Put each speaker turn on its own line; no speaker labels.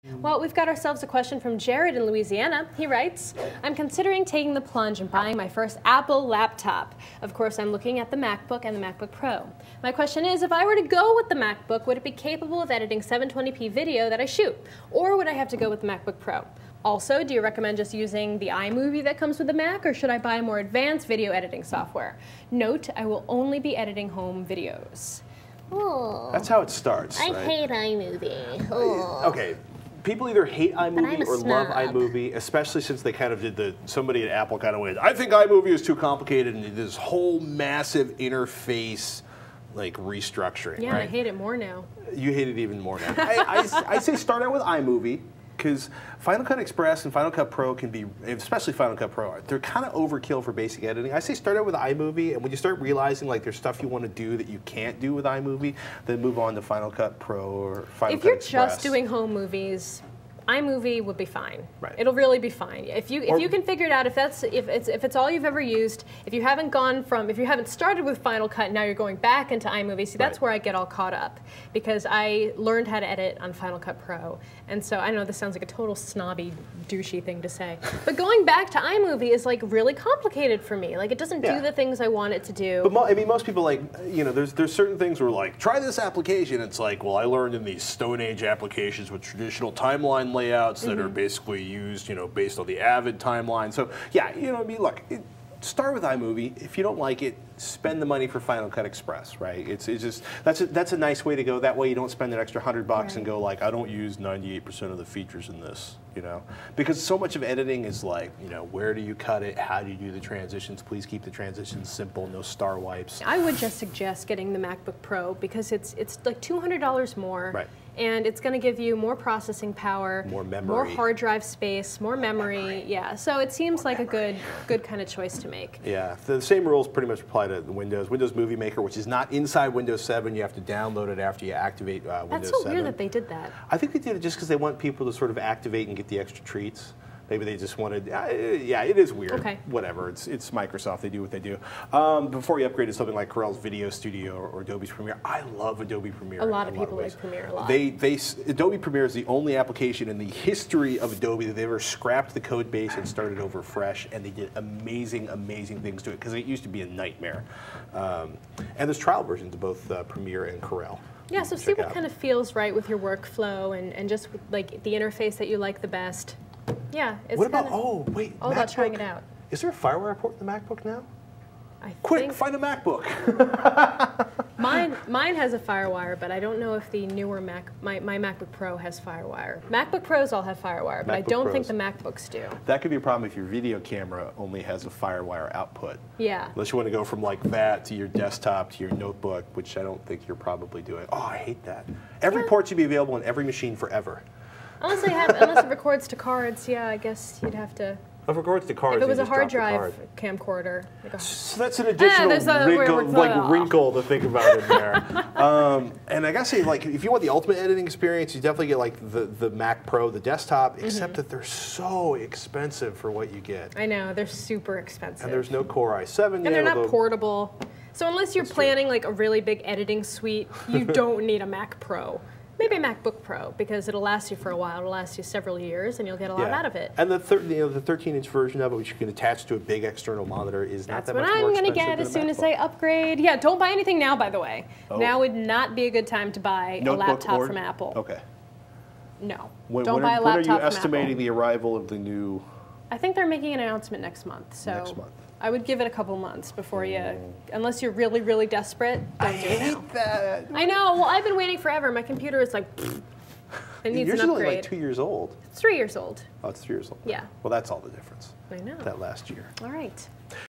Well, we've got ourselves a question from Jared in Louisiana. He writes, I'm considering taking the plunge and buying my first Apple laptop. Of course, I'm looking at the MacBook and the MacBook Pro. My question is, if I were to go with the MacBook, would it be capable of editing 720p video that I shoot? Or would I have to go with the MacBook Pro? Also, do you recommend just using the iMovie that comes with the Mac, or should I buy more advanced video editing software? Note, I will only be editing home videos.
Oh,
That's how it starts.
I
right?
hate iMovie. Oh.
Okay. People either hate iMovie or love
snob.
iMovie, especially since they kind of did somebody at Apple kind of went, I think iMovie is too complicated, and did this whole massive interface like restructuring.
Yeah,
right?
I hate it more now.
You hate it even more now. I say start out with iMovie, because Final Cut Express and Final Cut Pro can be, especially Final Cut Pro, they're kind of overkill for basic editing. I say start out with iMovie, and when you start realizing like there's stuff you want to do that you can't do with iMovie, then move on to Final Cut Pro or Final Cut Express.
If you're just doing home movies, iMovie would be fine.
Right.
It'll really be fine. If you can figure it out, if it's all you've ever used, if you haven't started with Final Cut, now you're going back into iMovie. See, that's where I get all caught up, because I learned how to edit on Final Cut Pro, and so I know this sounds like a total snobby, douchey thing to say, but going back to iMovie is like really complicated for me. Like, it doesn't do the things I want it to do.
But I mean, most people, like, you know, there's certain things where like, try this application. It's like, well, I learned in these Stone Age applications with traditional timeline layouts that are basically used, you know, based on the Avid timeline. So yeah, you know, I mean, look, start with iMovie. If you don't like it, spend the money for Final Cut Express, right? It's just that's a nice way to go. That way you don't spend an extra $100 and go like, I don't use 98% of the features in this, you know, because so much of editing is like, you know, where do you cut it? How do you do the transitions? Please keep the transitions simple, no star wipes.
I would just suggest getting the MacBook Pro, because it's like $200 more.
Right.
And it's going to give you more processing power,
more memory,
more hard drive space, more memory. Yeah, so it seems like a good kind of choice to make.
Yeah, the same rules pretty much apply to the Windows Movie Maker, which is not inside Windows 7. You have to download it after you activate Windows 7.
That's so weird that they did that.
I think they did it just because they want people to sort of activate and get the extra treats. Maybe they just wanted, yeah, it is weird. Okay. Whatever, it's Microsoft, they do what they do. Before you upgrade to something like Corel's Video Studio or Adobe's Premiere, I love Adobe Premiere.
A lot of people like Premiere a lot.
Adobe Premiere is the only application in the history of Adobe that they ever scrapped the code base and started over fresh, and they did amazing, amazing things to it, because it used to be a nightmare. And there's trial versions of both Premiere and Corel.
Yeah, so see what kind of feels right with your workflow and just like the interface that you like the best. Yeah, it's
what about, oh, wait,
all about trying it out.
Is there a FireWire port in the MacBook now?
Quick,
find a MacBook.
mine has a FireWire, but I don't know if the newer my MacBook Pro has FireWire. MacBook Pros all have FireWire, but I don't think the MacBooks do.
That could be a problem if your video camera only has a FireWire output.
Yeah.
Unless you want to go from like that to your desktop to your notebook, which I don't think you're probably doing. Oh, I hate that. Every port should be available on every machine forever.
Unless it records to cards, yeah, I guess you'd have to.
If it records to cards,
if it was a hard drive camcorder. Like
so that's an additional wrinkle to think about in there. And I gotta say, like, if you want the ultimate editing experience, you definitely get like the Mac Pro, the desktop, except that they're so expensive for what you get.
I know, they're super expensive.
And there's no Core i7
and they're not portable. So unless you're planning like a really big editing suite, you don't need a Mac Pro. Maybe a MacBook Pro, because it'll last you for a while. It'll last you several years, and you'll get a lot out of it.
And the 13-inch version of it, which you can attach to a big external monitor, is not that much more expensive. That's what I'm going to get
as soon as I upgrade. Yeah, don't buy anything now, by the way. Oh. Now would not be a good time to buy a laptop from Apple.
Okay.
No. Don't buy a laptop from Apple.
When are you estimating the arrival of the new?
I think they're making an announcement next month. So
next month.
I would give it a couple months before you, unless you're really, really desperate, don't do it.
I hate that.
I know. Well, I've been waiting forever. My computer is like, it needs an upgrade.
Only like 2 years old.
It's 3 years old.
Oh, it's 3 years old.
Yeah.
Well, that's all the difference.
I know.
That last year.
All right.